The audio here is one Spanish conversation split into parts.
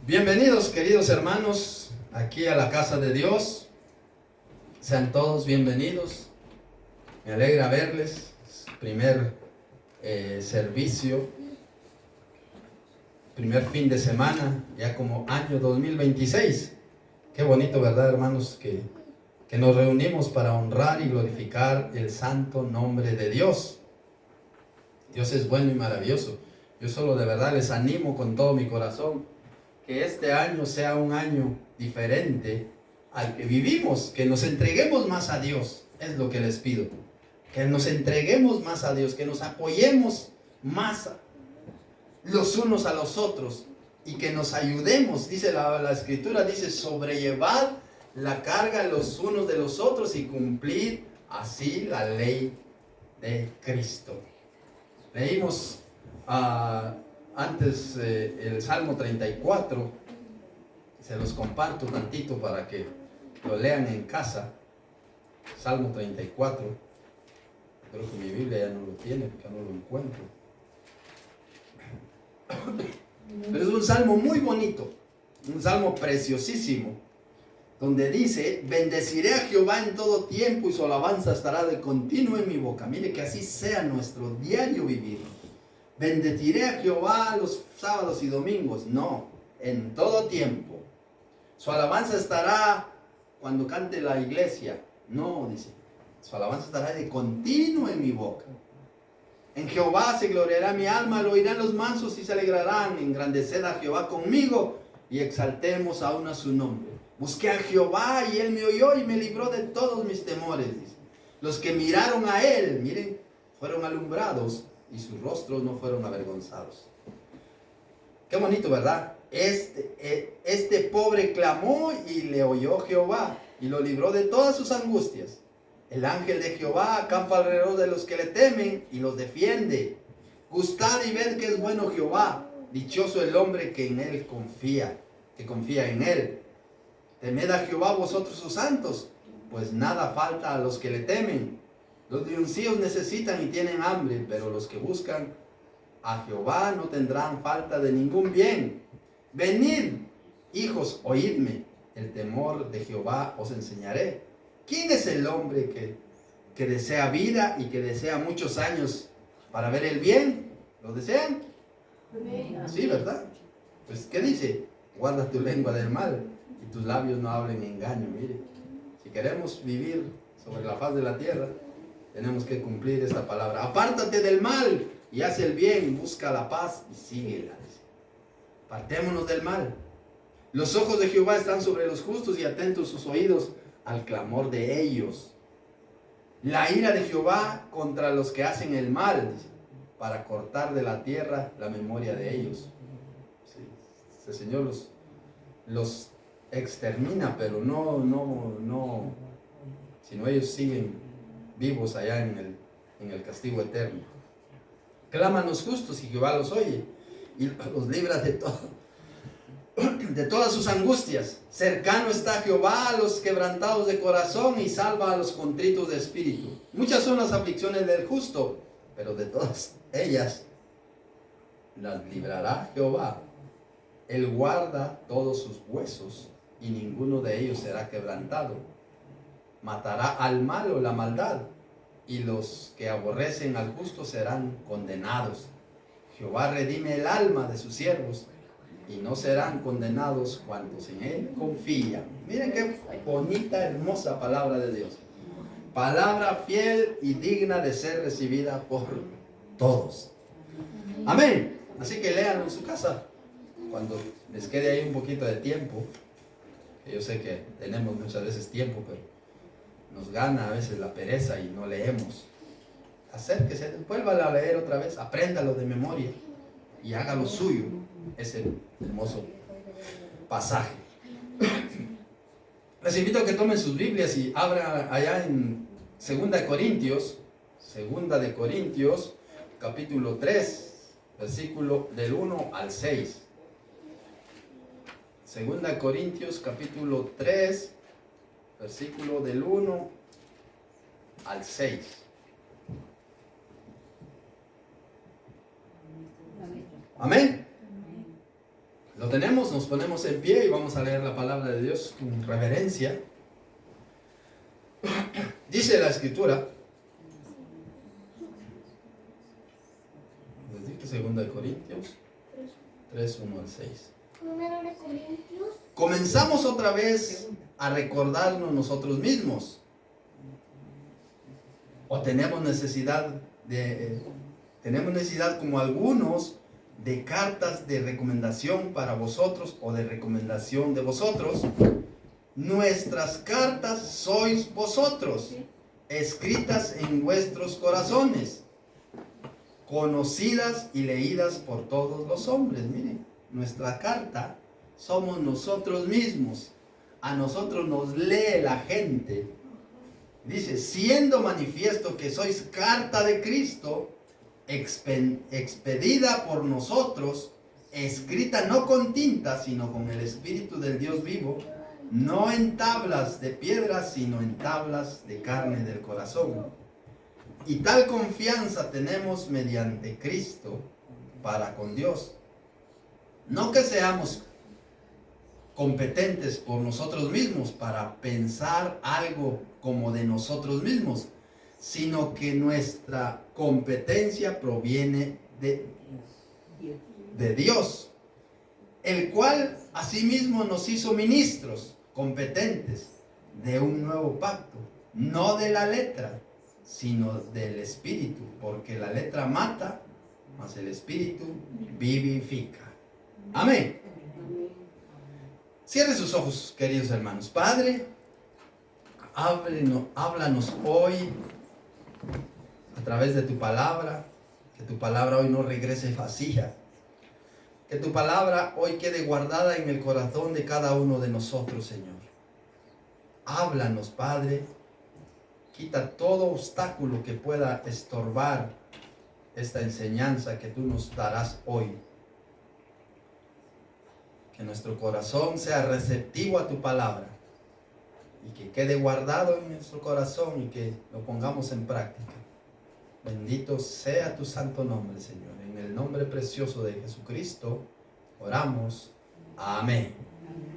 Bienvenidos, queridos hermanos, aquí a la casa de Dios. Sean todos bienvenidos. Me alegra verles. Primer servicio, primer fin de semana, ya como año 2026. Qué bonito, ¿verdad, hermanos? Que nos reunimos para honrar y glorificar el santo nombre de Dios. Dios es bueno y maravilloso. Yo solo de verdad les animo con todo mi corazón que este año sea un año diferente al que vivimos, que nos entreguemos más a Dios, es lo que les pido, que nos entreguemos más a Dios, que nos apoyemos más los unos a los otros y que nos ayudemos, dice la escritura, dice sobrellevar la carga los unos de los otros y cumplir así la ley de Cristo. Leímos antes el Salmo 34, se los comparto tantito para que lo lean en casa. Salmo 34, creo que mi Biblia ya no lo tiene, porque ya no lo encuentro. Pero es un salmo muy bonito, un salmo preciosísimo, donde dice: bendeciré a Jehová en todo tiempo y su alabanza estará de continuo en mi boca. Mire que así sea nuestro diario vivir. Bendeciré a Jehová los sábados y domingos. No, en todo tiempo. Su alabanza estará cuando cante la iglesia. No, dice, su alabanza estará de continuo en mi boca. En Jehová se gloriará mi alma, lo oirán los mansos y se alegrarán. Engrandeced a Jehová conmigo y exaltemos aún a su nombre. Busqué a Jehová y él me oyó y me libró de todos mis temores. Dice. Los que miraron a él, miren, fueron alumbrados y sus rostros no fueron avergonzados. Qué bonito, ¿verdad? Este pobre clamó y le oyó Jehová y lo libró de todas sus angustias. El ángel de Jehová acampa alrededor de los que le temen y los defiende. Gustad y ved que es bueno Jehová. Dichoso el hombre que en él confía, que confía en él. Temed a Jehová vosotros sus santos, pues nada falta a los que le temen. Los leoncillos necesitan y tienen hambre, pero los que buscan a Jehová no tendrán falta de ningún bien. Venid, hijos, oídme, el temor de Jehová os enseñaré. ¿Quién es el hombre que desea vida y que desea muchos años para ver el bien? ¿Lo desean? Sí, ¿verdad? Pues, ¿qué dice? Guarda tu lengua del mal y tus labios no hablen engaño. Mire, si queremos vivir sobre la faz de la tierra, tenemos que cumplir esta palabra. Apártate del mal y haz el bien, busca la paz y síguela. Apartémonos del mal. Los ojos de Jehová están sobre los justos y atentos sus oídos al clamor de ellos. La ira de Jehová contra los que hacen el mal, para cortar de la tierra la memoria de ellos. Sí, el Señor los extermina, pero no, sino ellos siguen vivos allá en el castigo eterno. Claman los justos y Jehová los oye y los libra de todas sus angustias. Cercano está Jehová a los quebrantados de corazón y salva a los contritos de espíritu. Muchas son las aflicciones del justo, pero de todas ellas las librará Jehová. Él guarda todos sus huesos y ninguno de ellos será quebrantado. Matará al malo la maldad y los que aborrecen al justo serán condenados. Jehová redime el alma de sus siervos y no serán condenados cuantos en él confían. Miren qué bonita, hermosa palabra de Dios. Palabra fiel y digna de ser recibida por todos. Amén. Así que léanlo en su casa cuando les quede ahí un poquito de tiempo. Yo sé que tenemos muchas veces tiempo, pero nos gana a veces la pereza y no leemos. Acérquese, vuélvalo a leer otra vez, apréndalo de memoria y hágalo suyo ese hermoso pasaje. Les invito a que tomen sus Biblias y abran allá en 2 de Corintios, capítulo 3, versículo del 1 al 6. 2 Corintios, capítulo 3, versículo del 1 al 6. Amén. Lo tenemos, nos ponemos en pie y vamos a leer la palabra de Dios con reverencia. Dice la Escritura, segunda de Corintios 3, 1 al 6. Comenzamos otra vez a recordarnos nosotros mismos. O tenemos necesidad como algunos de cartas de recomendación para vosotros o de recomendación de vosotros. Nuestras cartas sois vosotros, escritas en vuestros corazones, conocidas y leídas por todos los hombres. Miren, nuestra carta somos nosotros mismos. A nosotros nos lee la gente. Dice, siendo manifiesto que sois carta de Cristo, expedida por nosotros, escrita no con tinta, sino con el Espíritu del Dios vivo, no en tablas de piedra, sino en tablas de carne del corazón. Y tal confianza tenemos mediante Cristo para con Dios. No que seamos competentes por nosotros mismos para pensar algo como de nosotros mismos, sino que nuestra competencia proviene de Dios, el cual asimismo nos hizo ministros competentes de un nuevo pacto, no de la letra, sino del Espíritu, porque la letra mata, mas el Espíritu vivifica. Amén. Cierre sus ojos, queridos hermanos. Padre, háblanos hoy a través de tu palabra, que tu palabra hoy no regrese vacía, que tu palabra hoy quede guardada en el corazón de cada uno de nosotros, Señor. Háblanos, Padre, quita todo obstáculo que pueda estorbar esta enseñanza que tú nos darás hoy. Que nuestro corazón sea receptivo a tu palabra y que quede guardado en nuestro corazón y que lo pongamos en práctica. Bendito sea tu santo nombre, Señor. En el nombre precioso de Jesucristo oramos. Amén.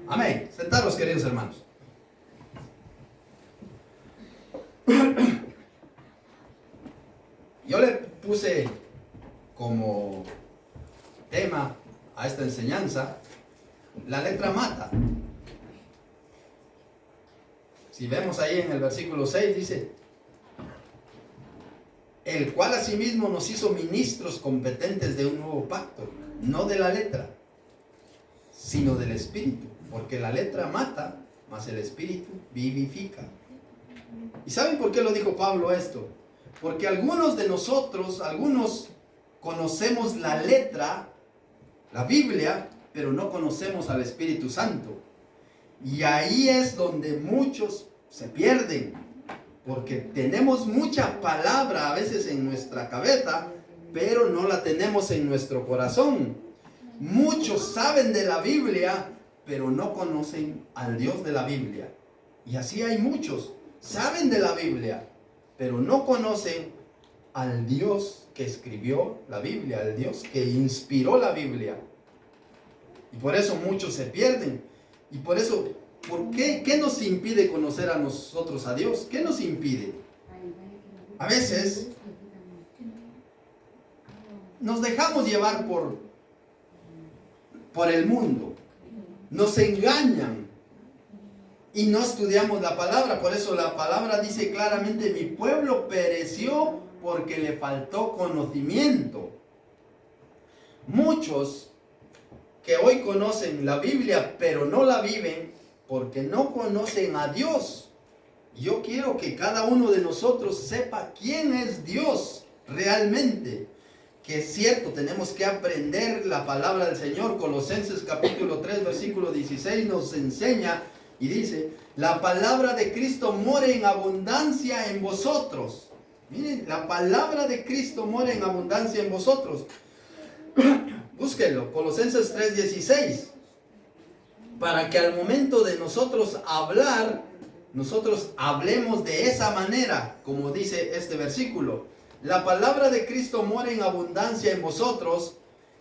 Amén. Sentaros, queridos hermanos. Yo le puse como tema a esta enseñanza: la letra mata. Si vemos ahí en el versículo 6 dice, el cual asimismo nos hizo ministros competentes de un nuevo pacto, no de la letra, sino del Espíritu, porque la letra mata, mas el Espíritu vivifica. ¿Y saben por qué lo dijo Pablo esto? Porque algunos de nosotros, algunos conocemos la letra, la Biblia, pero no conocemos al Espíritu Santo. Y ahí es donde muchos se pierden, porque tenemos mucha palabra a veces en nuestra cabeza, pero no la tenemos en nuestro corazón. Muchos saben de la Biblia, pero no conocen al Dios de la Biblia. Y así hay muchos, saben de la Biblia, pero no conocen al Dios que escribió la Biblia, al Dios que inspiró la Biblia. Y por eso muchos se pierden. Y por eso, ¿por qué? ¿Qué nos impide conocer a nosotros a Dios? ¿Qué nos impide? A veces nos dejamos llevar por el mundo. Nos engañan y no estudiamos la palabra. Por eso la palabra dice claramente, mi pueblo pereció porque le faltó conocimiento. Muchos que hoy conocen la Biblia, pero no la viven porque no conocen a Dios. Yo quiero que cada uno de nosotros sepa quién es Dios realmente. Que es cierto, tenemos que aprender la palabra del Señor. Colosenses capítulo 3, versículo 16 nos enseña y dice, la palabra de Cristo mora en abundancia en vosotros. Miren, la palabra de Cristo mora en abundancia en vosotros. Búsquenlo, Colosenses 3:16, para que al momento de nosotros hablar, nosotros hablemos de esa manera, como dice este versículo. La palabra de Cristo mora en abundancia en vosotros,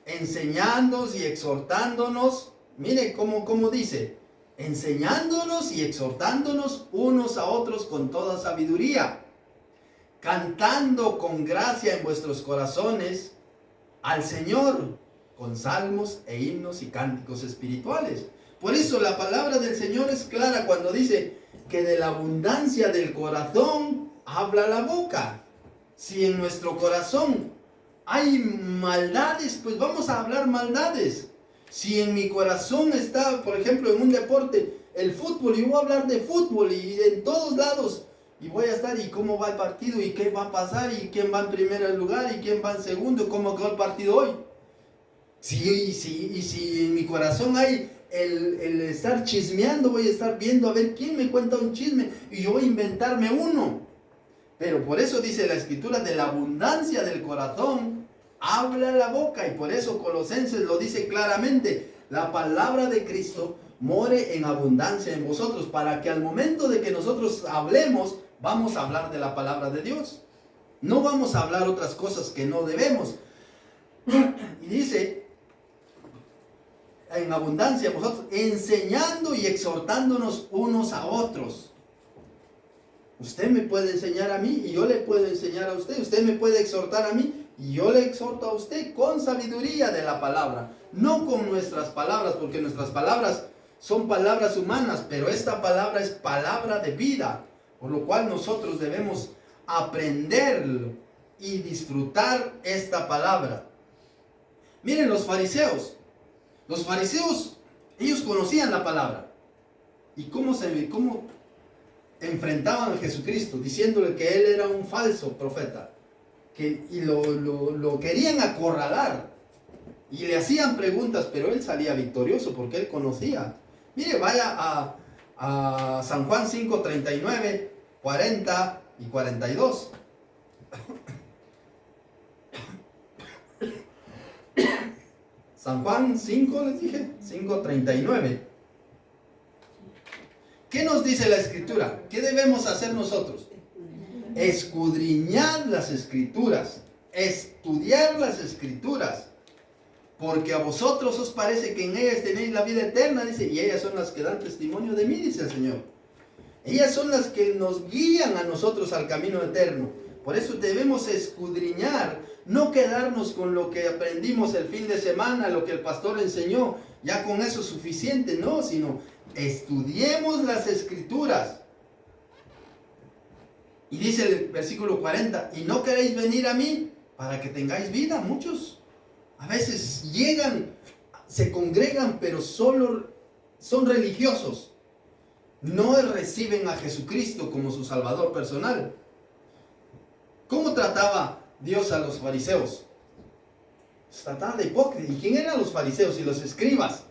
enseñándonos y exhortándonos. Mire cómo dice, enseñándonos y exhortándonos unos a otros con toda sabiduría, cantando con gracia en vuestros corazones al Señor, con salmos e himnos y cánticos espirituales. Por eso la palabra del Señor es clara cuando dice que de la abundancia del corazón habla la boca. Si en nuestro corazón hay maldades, pues vamos a hablar maldades. Si en mi corazón está, por ejemplo, en un deporte, el fútbol, y voy a hablar de fútbol y en todos lados, y voy a estar, y cómo va el partido, y qué va a pasar, y quién va en primer lugar, y quién va en segundo, cómo quedó el partido hoy. Si en mi corazón hay el estar chismeando, voy a estar viendo a ver quién me cuenta un chisme, y yo voy a inventarme uno. Pero por eso dice la Escritura, de la abundancia del corazón habla la boca, y por eso Colosenses lo dice claramente, la palabra de Cristo more en abundancia en vosotros, para que al momento de que nosotros hablemos, vamos a hablar de la palabra de Dios. No vamos a hablar otras cosas que no debemos. Y dice, en abundancia en vosotros, enseñando y exhortándonos unos a otros. Usted me puede enseñar a mí y yo le puedo enseñar a usted. Usted me puede exhortar a mí y yo le exhorto a usted con sabiduría de la palabra. No con nuestras palabras, porque nuestras palabras son palabras humanas, pero esta palabra es palabra de vida. Por lo cual nosotros debemos aprender y disfrutar esta palabra. Miren los fariseos. Los fariseos, ellos conocían la palabra. ¿Y cómo enfrentaban a Jesucristo? Diciéndole que él era un falso profeta. Y lo querían acorralar. Y le hacían preguntas, pero él salía victorioso porque él conocía. Mire, vaya a San Juan 5, 39, 40 y 42. San Juan 5, les dije, 5, 39. ¿Qué nos dice la Escritura? ¿Qué debemos hacer nosotros? Escudriñar las Escrituras, estudiar las Escrituras, porque a vosotros os parece que en ellas tenéis la vida eterna, dice, y ellas son las que dan testimonio de mí, dice el Señor. Ellas son las que nos guían a nosotros al camino eterno. Por eso debemos escudriñar, no quedarnos con lo que aprendimos el fin de semana, lo que el pastor enseñó, ya con eso es suficiente, no, sino estudiemos las Escrituras. Y dice el versículo 40, y no queréis venir a mí para que tengáis vida. Muchos a veces llegan, se congregan, pero solo son religiosos. No reciben a Jesucristo como su Salvador personal. ¿Cómo trataba Dios a los fariseos? Trataba de hipócritas. ¿Y quién eran los fariseos y los escribas?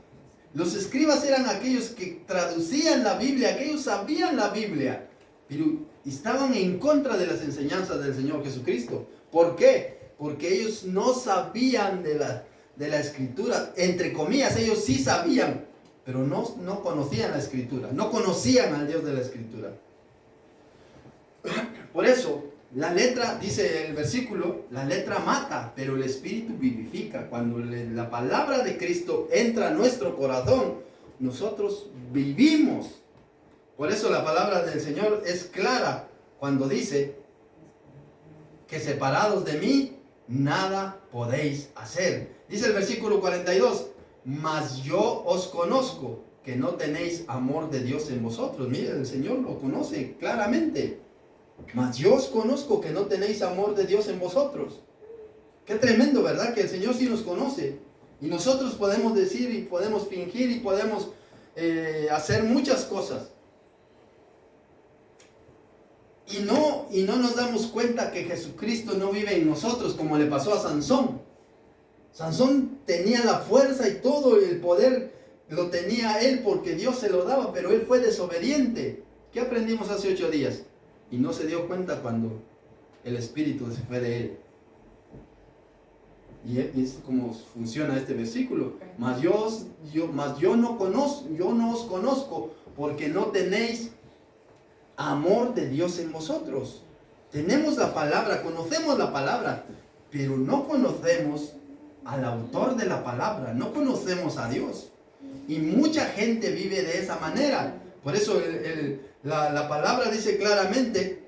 Los escribas eran aquellos que traducían la Biblia, aquellos sabían la Biblia, pero estaban en contra de las enseñanzas del Señor Jesucristo. ¿Por qué? Porque ellos no sabían de la Escritura. Entre comillas, ellos sí sabían, pero no conocían la Escritura, no conocían al Dios de la Escritura. Por eso, la letra, dice el versículo, la letra mata, pero el Espíritu vivifica. Cuando la palabra de Cristo entra a nuestro corazón, nosotros vivimos. Por eso la palabra del Señor es clara cuando dice que separados de mí, nada podéis hacer. Dice el versículo 42, mas yo os conozco, que no tenéis amor de Dios en vosotros. Mire, el Señor lo conoce claramente. Mas yo os conozco, que no tenéis amor de Dios en vosotros. Qué tremendo, ¿verdad? Que el Señor sí nos conoce. Y nosotros podemos decir y podemos fingir y podemos hacer muchas cosas. Y no nos damos cuenta que Jesucristo no vive en nosotros, como le pasó a Sansón. Sansón tenía la fuerza y todo el poder lo tenía él porque Dios se lo daba, pero él fue desobediente. ¿Qué aprendimos hace 8 días? Y no se dio cuenta cuando el Espíritu se fue de él. Y es como funciona este versículo. Mas yo no os conozco, porque no tenéis amor de Dios en vosotros. Tenemos la palabra, conocemos la palabra, pero no conocemos al autor de la palabra, no conocemos a Dios. Y mucha gente vive de esa manera. Por eso la palabra dice claramente,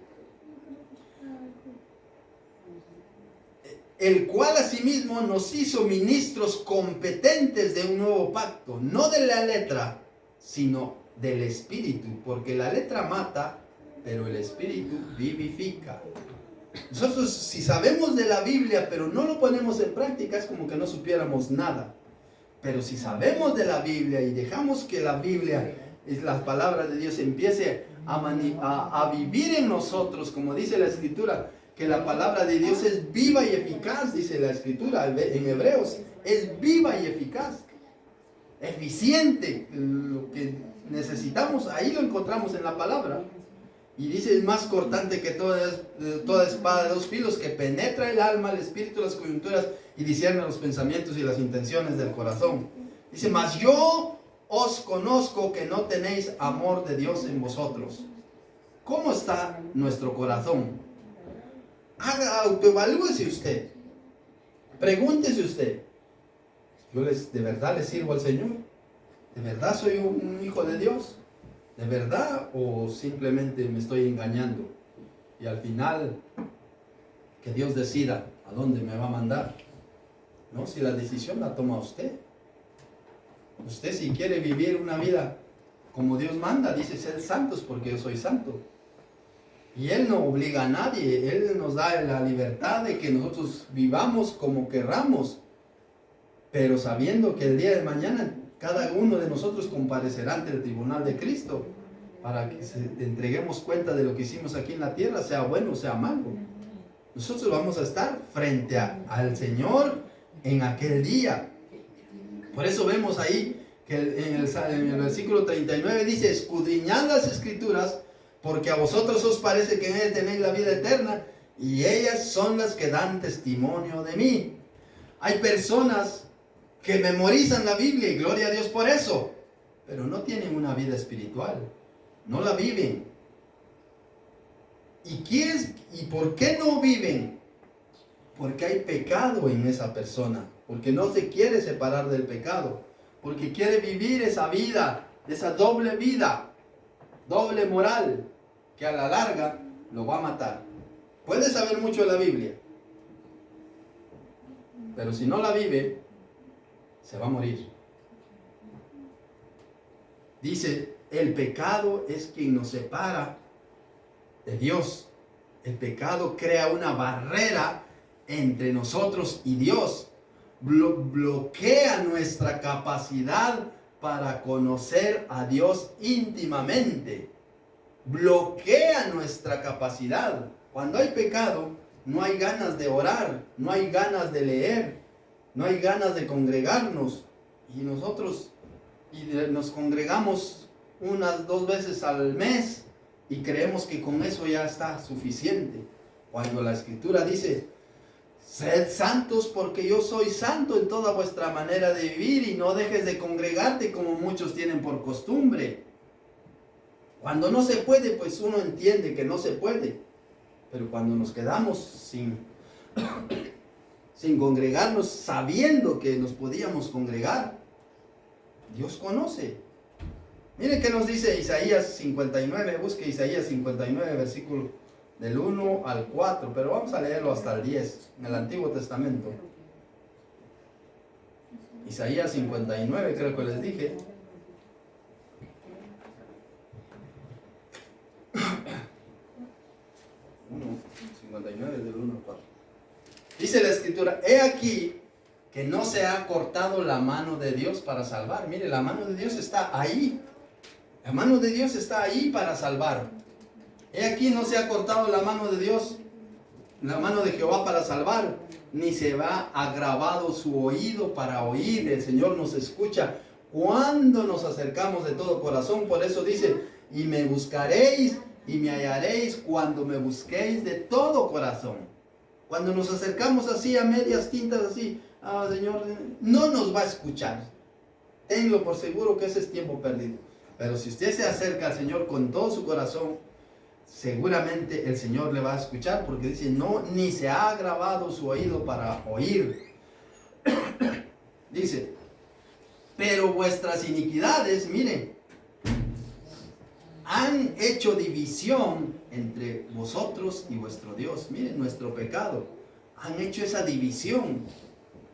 el cual asimismo nos hizo ministros competentes de un nuevo pacto, no de la letra, sino del espíritu, porque la letra mata, pero el espíritu vivifica. Nosotros, si sabemos de la Biblia, pero no lo ponemos en práctica, es como que no supiéramos nada. Pero si sabemos de la Biblia y dejamos que la Biblia, la palabra de Dios, empiece a vivir en nosotros, como dice la Escritura, que la palabra de Dios es viva y eficaz, dice la Escritura en Hebreos, es viva y eficaz, eficiente. Lo que necesitamos, ahí lo encontramos en la palabra. Y dice, es más cortante que toda espada de dos filos, que penetra el alma, el espíritu, las coyunturas, y discierne los pensamientos y las intenciones del corazón. Dice, mas yo os conozco que no tenéis amor de Dios en vosotros. ¿Cómo está nuestro corazón? Autoevalúese usted. Pregúntese usted. ¿Yo de verdad le sirvo al Señor? ¿De verdad soy un hijo de Dios? ¿De verdad? ¿O simplemente me estoy engañando? Y al final, que Dios decida a dónde me va a mandar. ¿No? Si la decisión la toma usted. Usted, si quiere vivir una vida como Dios manda, dice, sed santos porque yo soy santo. Y Él no obliga a nadie. Él nos da la libertad de que nosotros vivamos como querramos, pero sabiendo que el día de mañana cada uno de nosotros comparecerá ante el tribunal de Cristo para que entreguemos cuenta de lo que hicimos aquí en la tierra, sea bueno o sea malo. Nosotros vamos a estar frente al Señor en aquel día. Por eso vemos ahí que en el versículo 39 dice, escudriñad las Escrituras, porque a vosotros os parece que en ellas tenéis la vida eterna, y ellas son las que dan testimonio de mí. Hay personas que memorizan la Biblia y gloria a Dios por eso, pero no tienen una vida espiritual, no la viven. ¿Y por qué no viven? Porque hay pecado en esa persona, porque no se quiere separar del pecado, porque quiere vivir esa vida, esa doble vida, doble moral, que a la larga lo va a matar. Puede saber mucho de la Biblia, pero si no la vive, se va a morir. Dice, el pecado es quien nos separa de Dios. El pecado crea una barrera entre nosotros y Dios. Bloquea nuestra capacidad para conocer a Dios íntimamente. Bloquea nuestra capacidad. Cuando hay pecado, no hay ganas de orar, no hay ganas de leer, no hay ganas de congregarnos. Y nosotros nos congregamos unas 2 veces al mes y creemos que con eso ya está suficiente. Cuando la Escritura dice, sed santos porque yo soy santo en toda vuestra manera de vivir, y no dejes de congregarte como muchos tienen por costumbre. Cuando no se puede, pues uno entiende que no se puede. Pero cuando nos quedamos sin congregarnos, sabiendo que nos podíamos congregar, Dios conoce. Miren qué nos dice Isaías 59, busque Isaías 59, versículo del 1 al 4, pero vamos a leerlo hasta el 10, en el Antiguo Testamento. Isaías 59, creo que les dije. Uno, 59 del 1 al 4. Dice la Escritura, he aquí que no se ha cortado la mano de Dios para salvar. Mire, la mano de Dios está ahí. La mano de Dios está ahí para salvar. He aquí no se ha cortado la mano de Dios, la mano de Jehová para salvar, ni se va agravado su oído para oír. El Señor nos escucha cuando nos acercamos de todo corazón. Por eso dice, y me buscaréis y me hallaréis cuando me busquéis de todo corazón. Cuando nos acercamos así a medias tintas, así, Señor, no nos va a escuchar. Tenlo por seguro que ese es tiempo perdido. Pero si usted se acerca al Señor con todo su corazón, seguramente el Señor le va a escuchar, porque dice, no, ni se ha agravado su oído para oír. Dice, pero vuestras iniquidades, miren, han hecho división entre vosotros y vuestro Dios. Miren, nuestro pecado. Han hecho esa división.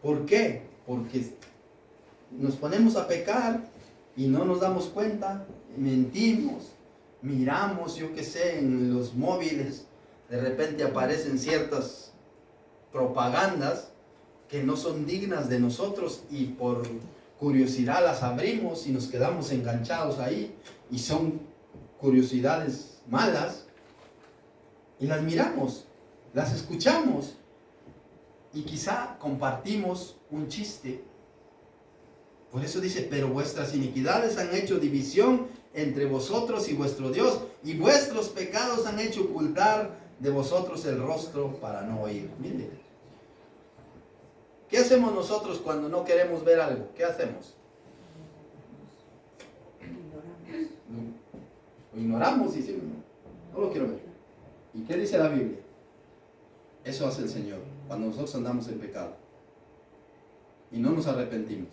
¿Por qué? Porque nos ponemos a pecar y no nos damos cuenta, mentimos, miramos, yo qué sé, en los móviles, de repente aparecen ciertas propagandas que no son dignas de nosotros y por curiosidad las abrimos y nos quedamos enganchados ahí y son curiosidades malas y las miramos, las escuchamos y quizá compartimos un chiste. Por eso dice, pero vuestras iniquidades han hecho división entre vosotros y vuestro Dios, y vuestros pecados han hecho ocultar de vosotros el rostro para no oír. Mire, ¿qué hacemos nosotros cuando no queremos ver algo? ¿Qué hacemos? Lo ignoramos y decimos, no lo quiero ver. ¿Y qué dice la Biblia? Eso hace el Señor cuando nosotros andamos en pecado y no nos arrepentimos.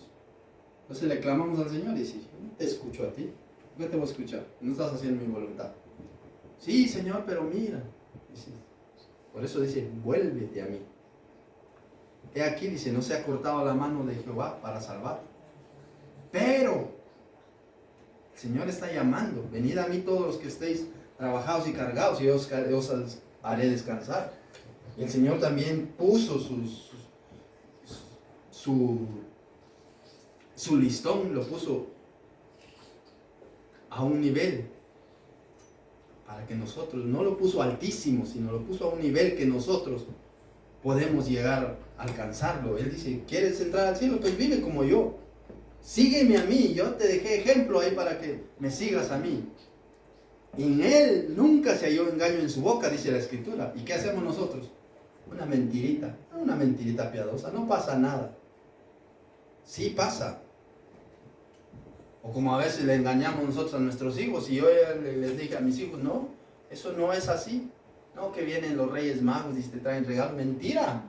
Entonces le clamamos al Señor y dice, no te escucho a ti, ¿por qué te voy a escuchar? No estás haciendo mi voluntad. Sí, Señor, pero mira. Dice, por eso dice, vuélvete a mí. He aquí, dice, no se ha cortado la mano de Jehová para salvar. Pero el Señor está llamando, venid a mí todos los que estéis trabajados y cargados y yo os haré descansar. Y el Señor también puso su listón, lo puso a un nivel para que nosotros, no lo puso altísimo, sino lo puso a un nivel que nosotros podemos llegar a alcanzarlo. Él dice, ¿quieres entrar al cielo? Pues vive como yo, sígueme a mí, yo te dejé ejemplo ahí para que me sigas a mí. En él nunca se halló engaño en su boca, dice la Escritura. ¿Y qué hacemos nosotros? Una mentirita piadosa, no pasa nada. Sí pasa. O como a veces le engañamos nosotros a nuestros hijos, y yo les dije a mis hijos, no, eso no es así. No, que vienen los Reyes Magos y te traen regalos. Mentira.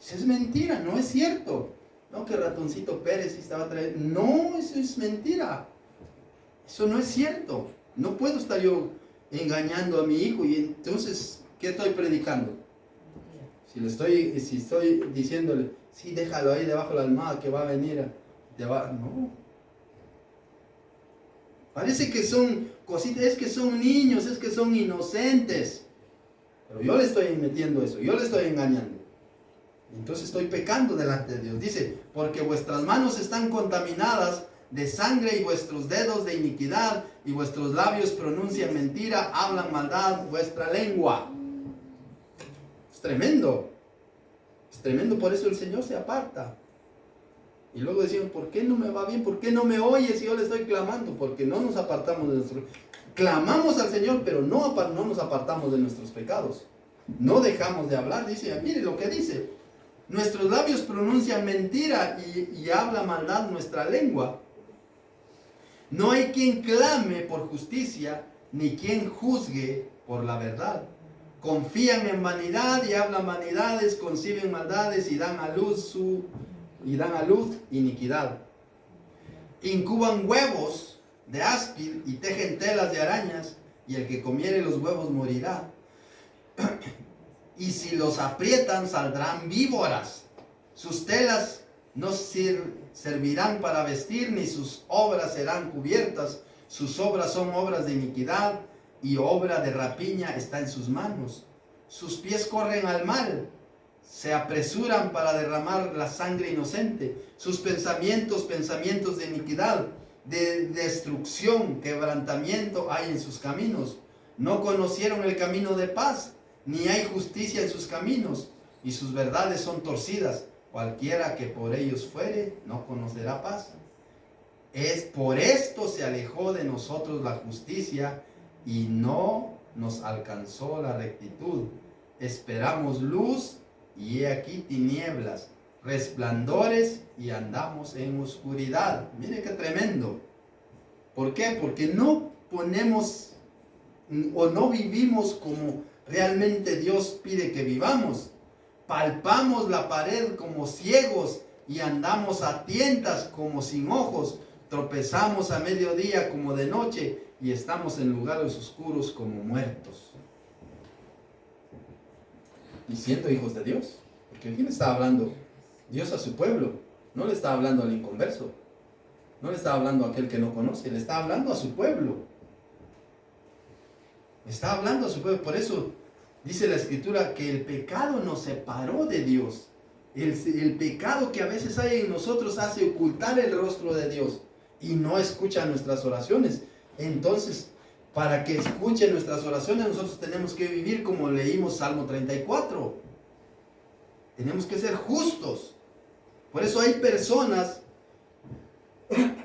Eso es mentira, no es cierto. No, que Ratoncito Pérez estaba trayendo. No, eso es mentira. Eso no es cierto. No puedo estar yo engañando a mi hijo y entonces, ¿qué estoy predicando? Si estoy diciéndole, sí, déjalo ahí debajo de la almohada que va a venir, no. Parece que son cositas, es que son niños, es que son inocentes. Pero yo le estoy metiendo eso, yo le estoy engañando. Entonces estoy pecando delante de Dios. Dice, porque vuestras manos están contaminadas de sangre y vuestros dedos de iniquidad y vuestros labios pronuncian mentira, hablan maldad, vuestra lengua. Es tremendo. Es tremendo, por eso el Señor se aparta. Y luego decimos, ¿por qué no me va bien? ¿Por qué no me oyes si yo le estoy clamando? Porque no nos apartamos de nuestro... Clamamos al Señor, pero no nos apartamos de nuestros pecados. No dejamos de hablar. Dice, mire lo que dice. Nuestros labios pronuncian mentira y habla maldad nuestra lengua. No hay quien clame por justicia, ni quien juzgue por la verdad. Confían en vanidad y hablan vanidades, conciben maldades y dan a luz iniquidad. Incuban huevos de áspid y tejen telas de arañas, y el que comiere los huevos morirá. Y si los aprietan saldrán víboras. Sus telas no servirán para vestir, ni sus obras serán cubiertas. Sus obras son obras de iniquidad, y obra de rapiña está en sus manos. Sus pies corren al mal, se apresuran para derramar la sangre inocente. Sus pensamientos de iniquidad, de destrucción, quebrantamiento hay en sus caminos. No conocieron el camino de paz, ni hay justicia en sus caminos, y sus verdades son torcidas. Cualquiera que por ellos fuere, no conocerá paz. Es por esto se alejó de nosotros la justicia, y no nos alcanzó la rectitud. Esperamos luz, y he aquí tinieblas, resplandores, y andamos en oscuridad. Mire qué tremendo. ¿Por qué? Porque no ponemos o no vivimos como realmente Dios pide que vivamos. Palpamos la pared como ciegos y andamos a tientas como sin ojos, tropezamos a mediodía como de noche y estamos en lugares oscuros como muertos. Y siendo hijos de Dios, porque ¿quién está hablando? Dios a su pueblo, no le está hablando al inconverso, no le está hablando a aquel que no conoce, le está hablando a su pueblo. Está hablando a su pueblo. Por eso dice la Escritura que el pecado nos separó de Dios. El pecado que a veces hay en nosotros hace ocultar el rostro de Dios y no escucha nuestras oraciones. Entonces, para que escuche nuestras oraciones, nosotros tenemos que vivir como leímos Salmo 34. Tenemos que ser justos. Por eso hay personas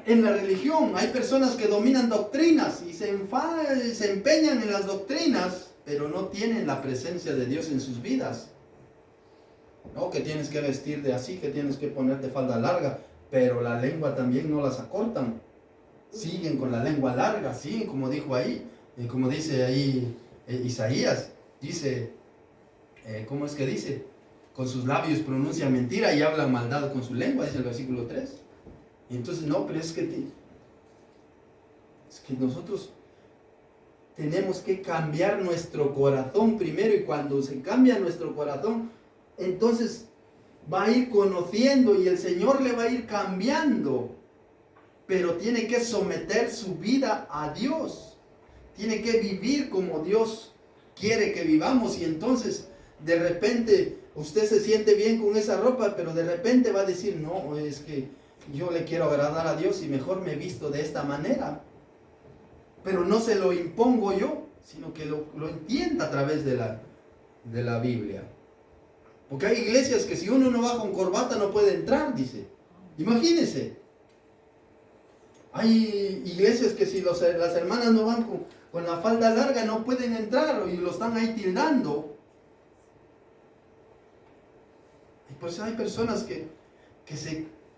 en la religión, hay personas que dominan doctrinas y se enfadan, se empeñan en las doctrinas, pero no tienen la presencia de Dios en sus vidas. No, que tienes que vestir de así, que tienes que ponerte falda larga, pero la lengua también no las acortan. Siguen con la lengua larga, siguen como dijo ahí, como dice ahí Isaías, dice, ¿cómo es que dice? Con sus labios pronuncian mentira y hablan maldad con su lengua, dice el versículo 3. Y entonces, no, pero es que nosotros tenemos que cambiar nuestro corazón primero, y cuando se cambia nuestro corazón, entonces va a ir conociendo y el Señor le va a ir cambiando, pero tiene que someter su vida a Dios, tiene que vivir como Dios quiere que vivamos. Y entonces de repente usted se siente bien con esa ropa, pero de repente va a decir, no, es que yo le quiero agradar a Dios y mejor me visto de esta manera. Pero no se lo impongo yo, sino que lo entienda a través de la Biblia. Porque hay iglesias que si uno no va con corbata no puede entrar, dice. Imagínense. Hay iglesias que si las hermanas no van con la falda larga no pueden entrar y lo están ahí tildando. Y pues hay personas que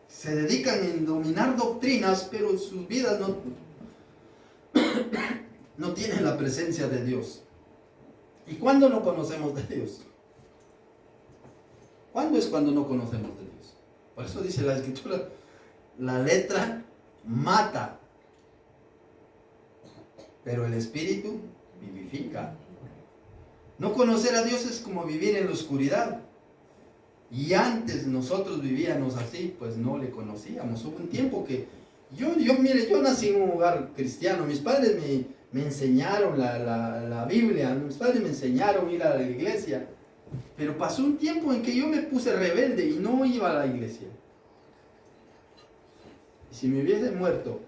se dedican en dominar doctrinas, pero sus vidas no tienen la presencia de Dios. ¿Y cuándo no conocemos de Dios? ¿Cuándo es cuando no conocemos de Dios? Por eso dice la Escritura, la letra mata, pero el Espíritu vivifica. No conocer a Dios es como vivir en la oscuridad. Y antes nosotros vivíamos así, pues no le conocíamos. Hubo un tiempo que mire, yo nací en un hogar cristiano. Mis padres me enseñaron la Biblia, mis padres me enseñaron a ir a la iglesia. Pero pasó un tiempo en que yo me puse rebelde y no iba a la iglesia. Y si me hubiese muerto,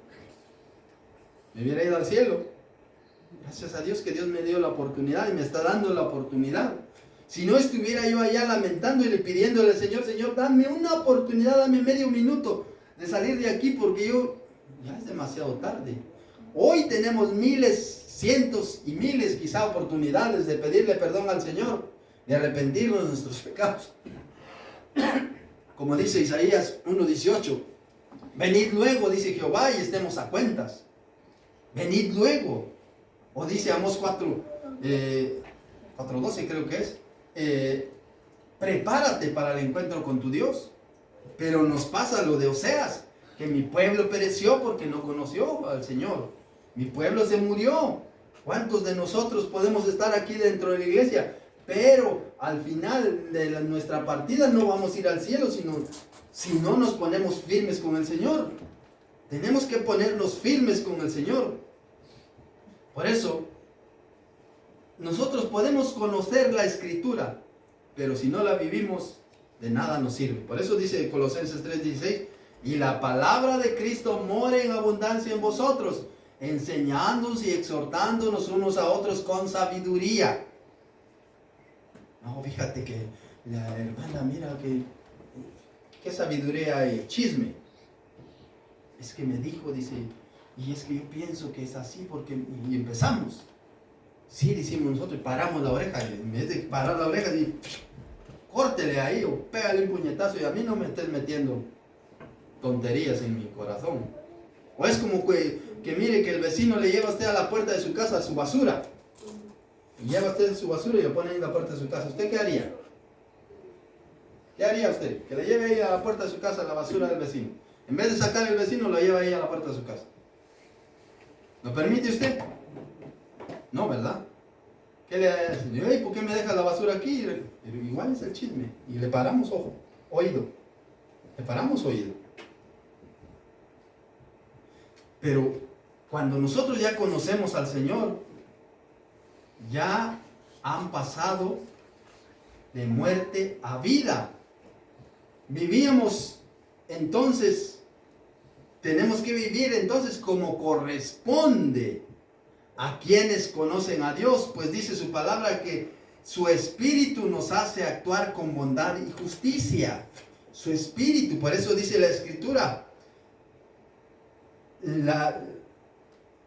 me hubiera ido al cielo. Gracias a Dios que Dios me dio la oportunidad y me está dando la oportunidad. Si no estuviera yo allá lamentando y le pidiéndole al Señor, Señor, dame una oportunidad, dame medio minuto de salir de aquí, porque ya es demasiado tarde. Hoy tenemos miles, cientos y miles quizá oportunidades de pedirle perdón al Señor, de arrepentirnos de nuestros pecados. Como dice Isaías 1:18, venid luego, dice Jehová, y estemos a cuentas. Venid luego. O dice Amós 4:12 creo que es, prepárate para el encuentro con tu Dios. Pero nos pasa lo de Oseas, que mi pueblo pereció porque no conoció al Señor. Mi pueblo se murió. ¿Cuántos de nosotros podemos estar aquí dentro de la iglesia? Pero al final de nuestra partida no vamos a ir al cielo, sino si no nos ponemos firmes con el Señor. Tenemos que ponernos firmes con el Señor. Por eso, nosotros podemos conocer la Escritura, pero si no la vivimos, de nada nos sirve. Por eso dice Colosenses 3:16, y la palabra de Cristo more en abundancia en vosotros, enseñándonos y exhortándonos unos a otros con sabiduría. No, fíjate que la hermana, mira qué sabiduría hay, chisme. Es que me dijo, dice, y es que yo pienso que es así porque, y empezamos. Sí, decimos nosotros, paramos la oreja, en vez de parar la oreja, y córtele ahí o pégale un puñetazo y a mí no me estés metiendo tonterías en mi corazón. O es como que mire que el vecino le lleva a usted a la puerta de su casa su basura. Y lleva usted su basura y lo pone en la puerta de su casa. ¿Usted qué haría? ¿Qué haría usted? Que le lleve ahí a la puerta de su casa la basura del vecino. En vez de sacar el vecino, lo lleva ahí a la puerta de su casa. ¿Lo permite usted? No, ¿verdad? ¿Qué le dice? Hey, ¿por qué me deja la basura aquí? Pero igual es el chisme. Y le paramos ojo, oído. Le paramos oído. Pero cuando nosotros ya conocemos al Señor, ya han pasado de muerte a vida. Vivíamos entonces, tenemos que vivir entonces como corresponde a quienes conocen a Dios, pues dice su palabra que su espíritu nos hace actuar con bondad y justicia. Su espíritu, por eso dice la Escritura,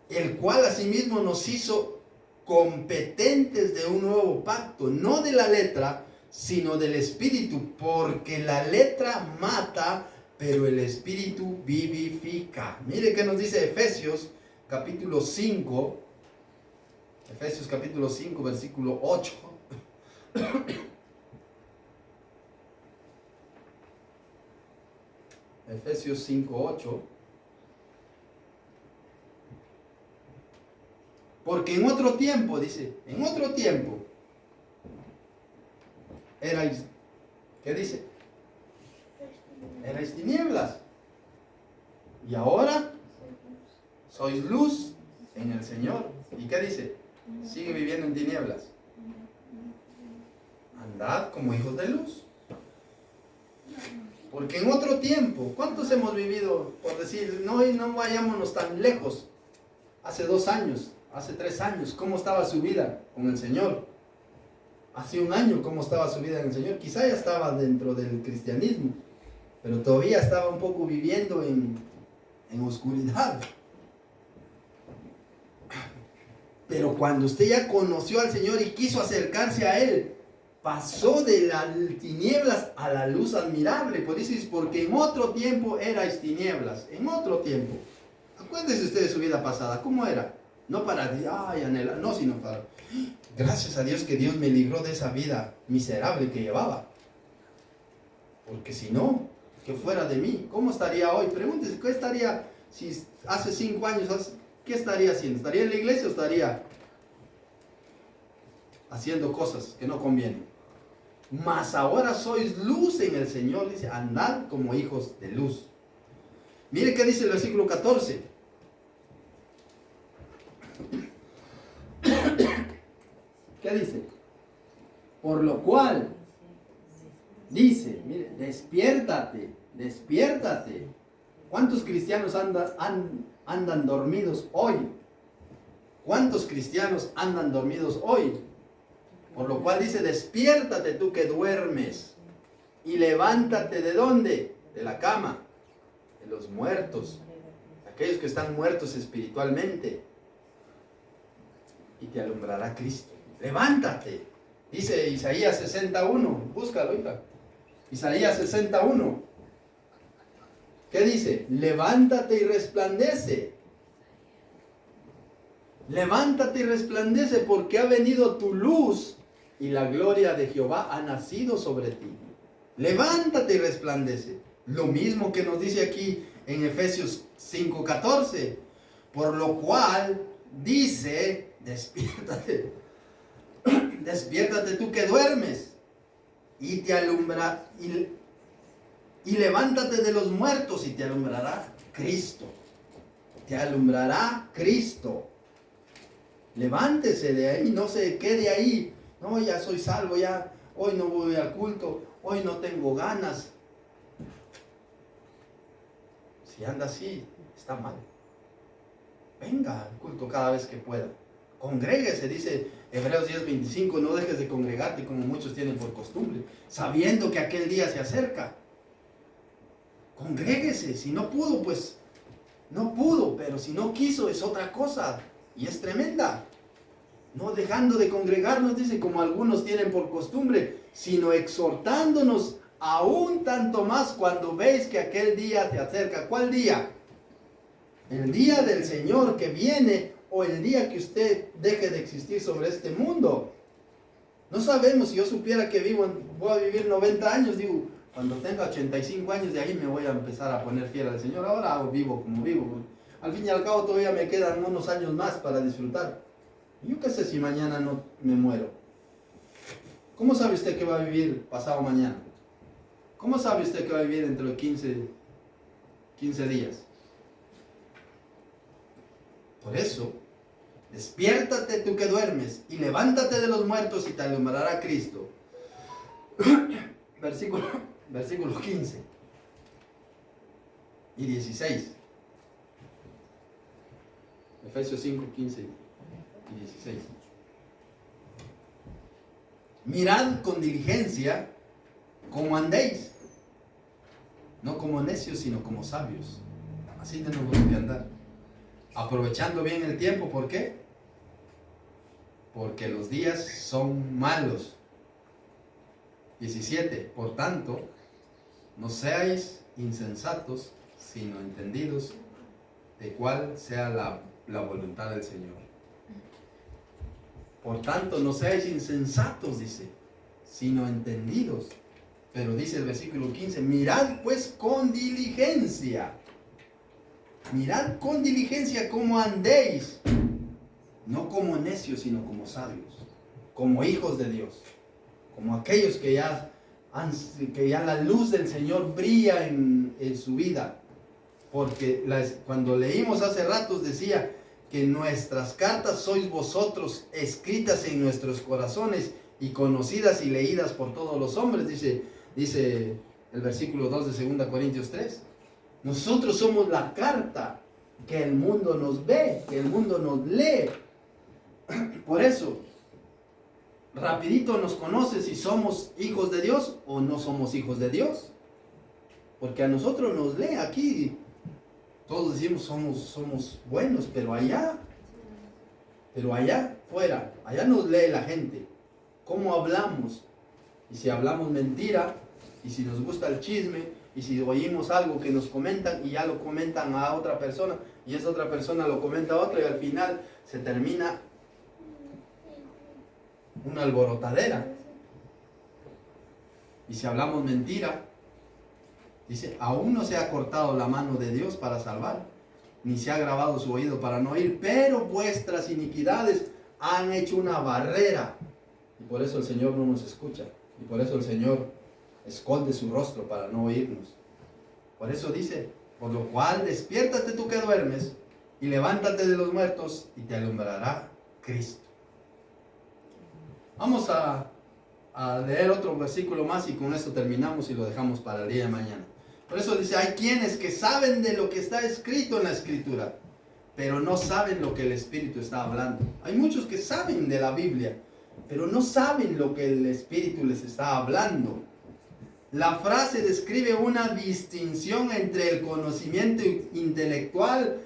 el cual asimismo nos hizo competentes de un nuevo pacto, no de la letra, sino del espíritu, porque la letra mata, pero el espíritu vivifica. Mire qué nos dice Efesios capítulo 5, Efesios capítulo 5, versículo 8. Efesios 5, 8. Porque en otro tiempo, dice, en otro tiempo, erais, ¿qué dice? Erais tinieblas. Y ahora sois luz en el Señor. ¿Y qué dice? Sigue viviendo en tinieblas. Andad como hijos de luz. Porque en otro tiempo, ¿cuántos hemos vivido, por decir, no vayámonos tan lejos? Hace 2 años, hace 3 años, ¿cómo estaba su vida con el Señor? Hace 1 año, ¿cómo estaba su vida en el Señor? Quizá ya estaba dentro del cristianismo, pero todavía estaba un poco viviendo en oscuridad. Pero cuando usted ya conoció al Señor y quiso acercarse a Él, pasó de las tinieblas a la luz admirable. Por eso es porque en otro tiempo erais tinieblas. En otro tiempo. Acuérdese usted de su vida pasada. ¿Cómo era? No para, ay, anhelar, no, sino para, gracias a Dios que Dios me libró de esa vida miserable que llevaba. Porque si no, que fuera de mí, ¿cómo estaría hoy? Pregúntese, ¿qué estaría si hace 5 años, qué estaría haciendo? ¿Estaría en la iglesia o estaría haciendo cosas que no convienen? Mas ahora sois luz en el Señor, dice, andad como hijos de luz. Mire qué dice el versículo 14. ¿Qué dice? Por lo cual, dice, mire, despiértate, despiértate. ¿Cuántos cristianos andan dormidos hoy? ¿Cuántos cristianos andan dormidos hoy? Por lo cual dice, despiértate tú que duermes y levántate ¿de dónde? De la cama, de los muertos, aquellos que están muertos espiritualmente, y te alumbrará Cristo. Levántate, dice Isaías 61, búscalo, hija. Isaías 61. ¿Qué dice? Levántate y resplandece. Levántate y resplandece porque ha venido tu luz y la gloria de Jehová ha nacido sobre ti. Levántate y resplandece. Lo mismo que nos dice aquí en Efesios 5:14. Por lo cual dice, despiértate. Despiértate tú que duermes y te alumbra y levántate de los muertos y te alumbrará Cristo. Te alumbrará Cristo. Levántese de ahí, no se quede ahí. No, ya soy salvo, ya hoy no voy al culto, hoy no tengo ganas. Si anda así, está mal. Venga al culto cada vez que pueda. Congréguese, dice Hebreos 10:25, no dejes de congregarte como muchos tienen por costumbre, sabiendo que aquel día se acerca. Congréguese, si no pudo, pues no pudo, pero si no quiso es otra cosa y es tremenda. No dejando de congregarnos, dice, como algunos tienen por costumbre, sino exhortándonos aún tanto más cuando veis que aquel día se acerca. ¿Cuál día? El día del Señor que viene o el día que usted deje de existir sobre este mundo. No sabemos, si yo supiera que voy a vivir 90 años, digo, Cuando tenga 85 años, de ahí me voy a empezar a poner fiel al Señor. Ahora vivo como vivo. Al fin y al cabo todavía me quedan unos años más para disfrutar. Yo qué sé si mañana no me muero. ¿Cómo sabe usted que va a vivir pasado mañana? ¿Cómo sabe usted que va a vivir dentro de 15 días? Por eso, despiértate tú que duermes y levántate de los muertos y te alumbrará Cristo. Versículo 15 y 16. Efesios 5, 15 y 16. Mirad con diligencia cómo andéis, no como necios, sino como sabios. Así tenemos que andar, aprovechando bien el tiempo. ¿Por qué? Porque los días son malos. 17. Por tanto, no seáis insensatos, sino entendidos de cuál sea la voluntad del Señor. Por tanto, no seáis insensatos, dice, sino entendidos. Pero dice el versículo 15, mirad pues con diligencia. Mirad con diligencia cómo andéis. No como necios, sino como sabios. Como hijos de Dios. Como aquellos que ya la luz del Señor brilla en su vida. Porque cuando leímos hace ratos decía que nuestras cartas sois vosotros, escritas en nuestros corazones y conocidas y leídas por todos los hombres, dice el versículo 2 de 2 Corintios 3. Nosotros somos la carta que el mundo nos ve, que el mundo nos lee. Por eso, rapidito nos conoce si somos hijos de Dios o no somos hijos de Dios. Porque a nosotros nos lee aquí. Todos decimos somos buenos, pero allá fuera, allá nos lee la gente. ¿Cómo hablamos? Y si hablamos mentira, y si nos gusta el chisme, y si oímos algo que nos comentan y ya lo comentan a otra persona, y esa otra persona lo comenta a otra, y al final se termina una alborotadera. Y si hablamos mentira, dice, aún no se ha cortado la mano de Dios para salvar, ni se ha grabado su oído para no oír, pero vuestras iniquidades han hecho una barrera. Y por eso el Señor no nos escucha. Y por eso el Señor esconde su rostro para no oírnos. Por eso dice, por lo cual despiértate tú que duermes y levántate de los muertos y te alumbrará Cristo. Vamos a leer otro versículo más y con esto terminamos y lo dejamos para el día de mañana. Por eso dice, hay quienes que saben de lo que está escrito en la Escritura, pero no saben lo que el Espíritu está hablando. Hay muchos que saben de la Biblia, pero no saben lo que el Espíritu les está hablando. La frase describe una distinción entre el conocimiento intelectual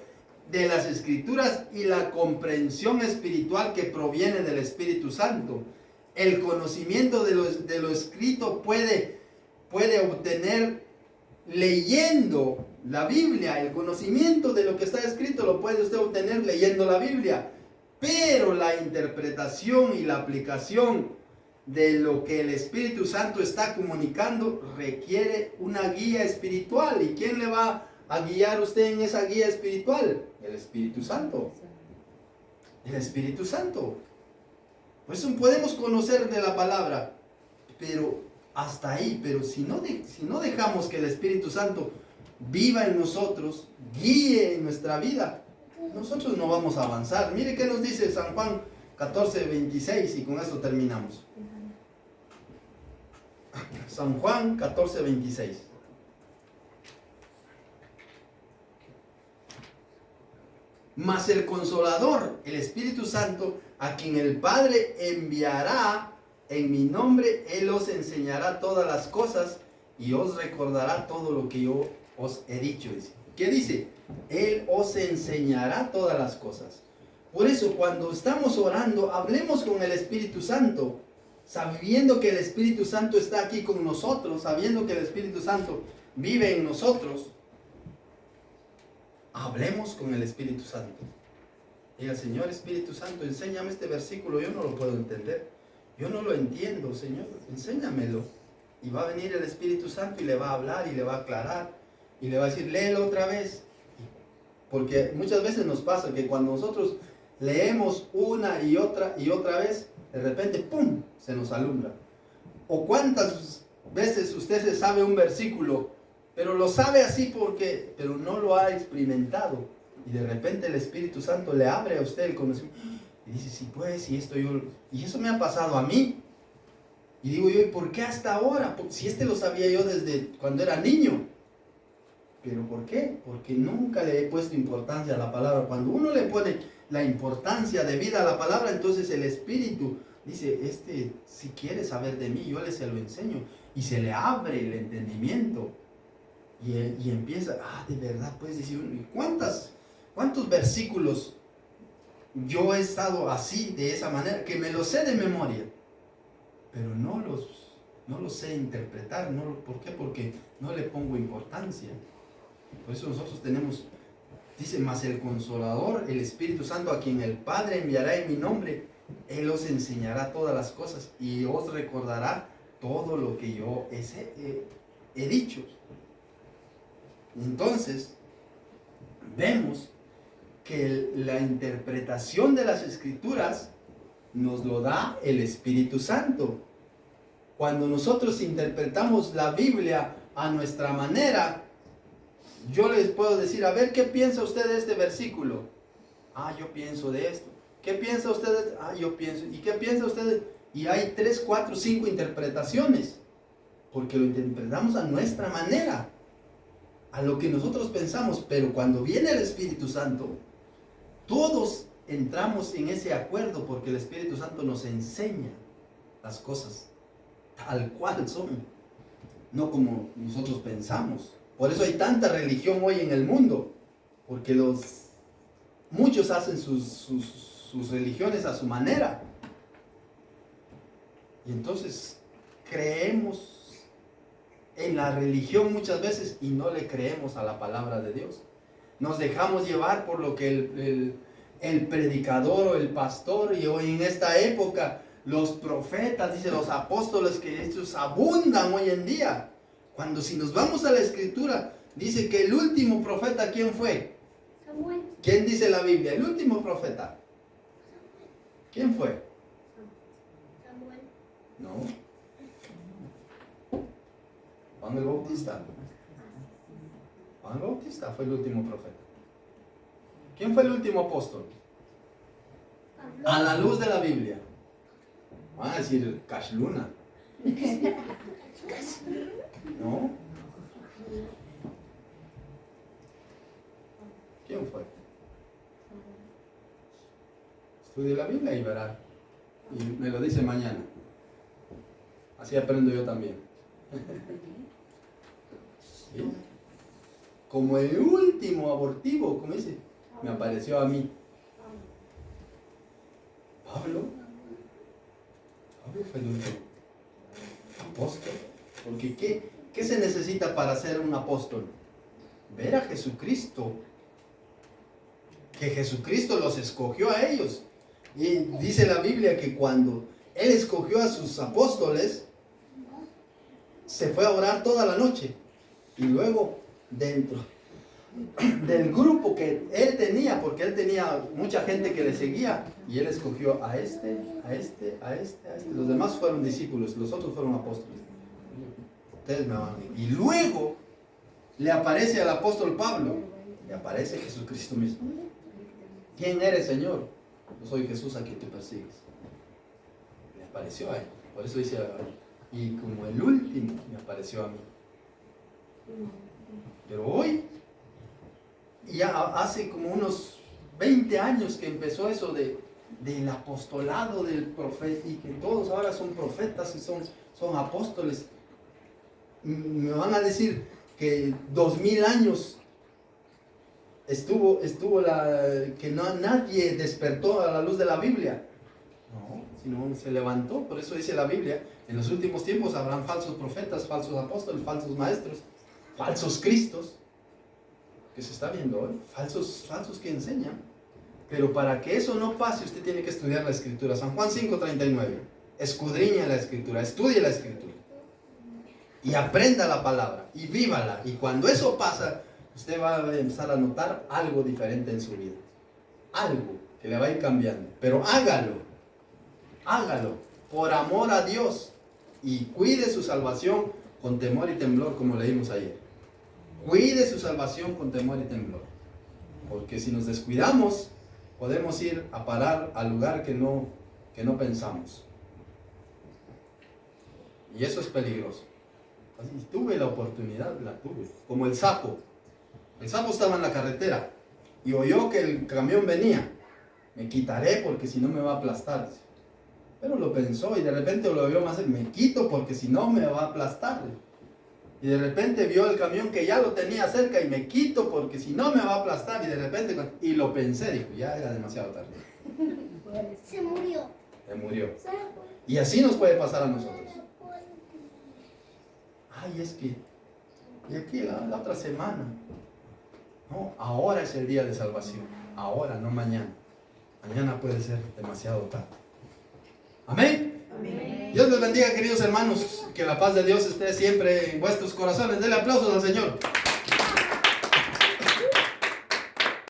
de las Escrituras y la comprensión espiritual que proviene del Espíritu Santo. El conocimiento de lo escrito puede obtener leyendo la Biblia. El conocimiento de lo que está escrito lo puede usted obtener leyendo la Biblia. Pero la interpretación y la aplicación de lo que el Espíritu Santo está comunicando requiere una guía espiritual. ¿Y quién le va a guiar a usted en esa guía espiritual? El Espíritu Santo. El Espíritu Santo. Por eso podemos conocer de la palabra, pero hasta ahí. Pero si no dejamos que el Espíritu Santo viva en nosotros, guíe en nuestra vida, nosotros no vamos a avanzar. Mire qué nos dice San Juan 14:26 y con esto terminamos. San Juan 14:26. Mas el Consolador, el Espíritu Santo, a quien el Padre enviará en mi nombre, Él os enseñará todas las cosas y os recordará todo lo que yo os he dicho. ¿Qué dice? Él os enseñará todas las cosas. Por eso, cuando estamos orando, hablemos con el Espíritu Santo, sabiendo que el Espíritu Santo está aquí con nosotros, sabiendo que el Espíritu Santo vive en nosotros. Hablemos con el Espíritu Santo. Diga, Señor Espíritu Santo, enséñame este versículo, yo no lo puedo entender. Yo no lo entiendo, Señor, enséñamelo. Y va a venir el Espíritu Santo y le va a hablar y le va a aclarar y le va a decir, léelo otra vez. Porque muchas veces nos pasa que cuando nosotros leemos una y otra vez, de repente, ¡pum!, se nos alumbra. O cuántas veces usted se sabe un versículo, pero lo sabe así pero no lo ha experimentado. Y de repente el Espíritu Santo le abre a usted el conocimiento. Y dice, sí pues, y eso me ha pasado a mí. Y digo yo, ¿y por qué hasta ahora? Si lo sabía yo desde cuando era niño. ¿Pero por qué? Porque nunca le he puesto importancia a la palabra. Cuando uno le pone la importancia debida a la palabra, entonces el Espíritu dice, si quiere saber de mí, yo se lo enseño. Y se le abre el entendimiento. Y empieza, de verdad, puedes decir, ¿cuántos versículos yo he estado así, de esa manera, que me los sé de memoria? Pero no los sé interpretar. ¿Por qué? Porque no le pongo importancia. Por eso nosotros tenemos, dice, mas el Consolador, el Espíritu Santo, a quien el Padre enviará en mi nombre, Él os enseñará todas las cosas y os recordará todo lo que yo he dicho. Entonces, vemos que la interpretación de las Escrituras nos lo da el Espíritu Santo. Cuando nosotros interpretamos la Biblia a nuestra manera, yo les puedo decir, a ver, ¿qué piensa usted de este versículo? Yo pienso de esto. ¿Qué piensa usted de esto? Yo pienso. ¿Y qué piensa usted? Y hay 3, 4, 5 interpretaciones, porque lo interpretamos a nuestra manera, a lo que nosotros pensamos. Pero cuando viene el Espíritu Santo, todos entramos en ese acuerdo, porque el Espíritu Santo nos enseña las cosas tal cual son, no como nosotros pensamos. Por eso hay tanta religión hoy en el mundo, porque muchos hacen sus religiones a su manera. Y entonces creemos en la religión muchas veces y no le creemos a la palabra de Dios. Nos dejamos llevar por lo que el predicador o el pastor, y hoy en esta época los profetas, dice, los apóstoles, que estos abundan hoy en día. Cuando si nos vamos a la Escritura, dice que el último profeta, ¿quién fue? Samuel. ¿Quién dice la Biblia? El último profeta. ¿Quién fue? Samuel. No. Juan el Bautista. Juan el Bautista fue el último profeta. ¿Quién fue el último apóstol? Pablo. A la luz de la Biblia. Van a decir Cash Luna. ¿No? ¿Quién fue? Estudie la Biblia y verá. Y me lo dice mañana. Así aprendo yo también. ¿Sí? Como el último abortivo, como dice, me apareció a mí. Pablo fue el último apóstol. Porque ¿qué se necesita para ser un apóstol? Ver a Jesucristo. Que Jesucristo los escogió a ellos. Y dice la Biblia que cuando Él escogió a sus apóstoles, se fue a orar toda la noche. Y luego, dentro del grupo que Él tenía, porque Él tenía mucha gente que le seguía, y Él escogió a este. Los demás fueron discípulos, los otros fueron apóstoles. Ustedes me van. Y luego le aparece al apóstol Pablo, le aparece Jesucristo mismo. ¿Quién eres, Señor? Yo soy Jesús a quien tú persigues. Le apareció a él. Por eso dice, y como el último me apareció a mí. Pero hoy, ya hace como unos 20 años que empezó eso del apostolado del profeta, y que todos ahora son profetas y son apóstoles. Me van a decir que 2000 años estuvo que nadie despertó a la luz de la Biblia. No, sino se levantó. Por eso dice la Biblia, en los últimos tiempos habrán falsos profetas, falsos apóstoles, falsos maestros, falsos cristos, que se está viendo hoy, falsos que enseñan. Pero para que eso no pase, usted tiene que estudiar la Escritura. San Juan 5:39. Escudriña la Escritura, estudie la Escritura. y aprenda la palabra y vívala. Y cuando eso pasa, usted va a empezar a notar algo diferente en su vida. Algo que le va a ir cambiando. Pero hágalo. Hágalo por amor a Dios. Y cuide su salvación con temor y temblor, como leímos ayer. Cuide su salvación con temor y temblor. Porque si nos descuidamos, podemos ir a parar al lugar que no pensamos. Y eso es peligroso. Así, tuve la oportunidad, la tuve. Como el sapo. El sapo estaba en la carretera y oyó que el camión venía. Me quitaré porque si no me va a aplastar. Pero lo pensó y de repente lo vio más. Me quito porque si no me va a aplastar. Y de repente vio el camión que ya lo tenía cerca y me quito porque si no me va a aplastar. Y de repente, y lo pensé, dijo, ya era demasiado tarde. Se murió. Se murió. Y así nos puede pasar a nosotros. Ay, es que, y aquí la otra semana. No, ahora es el día de salvación. Ahora, no mañana. Mañana puede ser demasiado tarde. Amén. Amén. Dios les bendiga, queridos hermanos. Que la paz de Dios esté siempre en vuestros corazones. Denle aplausos al Señor.